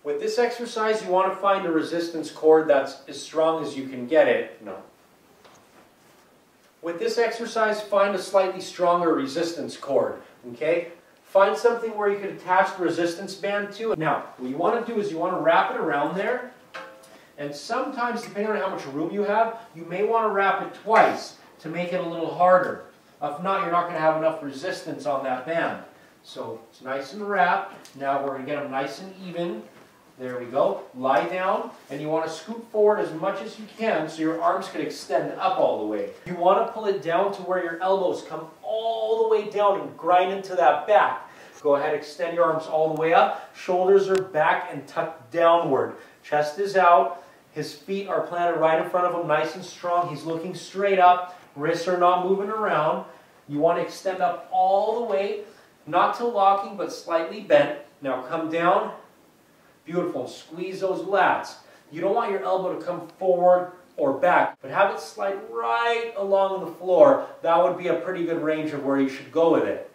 With this exercise, you want to find a resistance cord that's as strong as you can get it. No. With this exercise, find a slightly stronger resistance cord. Okay? Find something where you can attach the resistance band to. Now, what you want to do is you want to wrap it around there. And sometimes, depending on how much room you have, you may want to wrap it twice to make it a little harder. If not, you're not going to have enough resistance on that band. So it's nice and wrapped. Now we're going to get them nice and even. There we go. Lie down, and you want to scoot forward as much as you can so your arms can extend up all the way. You want to pull it down to where your elbows come all the way down and grind into that back. Go ahead, extend your arms all the way up. Shoulders are back and tucked downward. Chest is out. His feet are planted right in front of him, nice and strong. He's looking straight up. Wrists are not moving around. You want to extend up all the way, not to locking, but slightly bent. Now come down. Beautiful. Squeeze those lats. You don't want your elbow to come forward or back, but have it slide right along the floor. That would be a pretty good range of where you should go with it.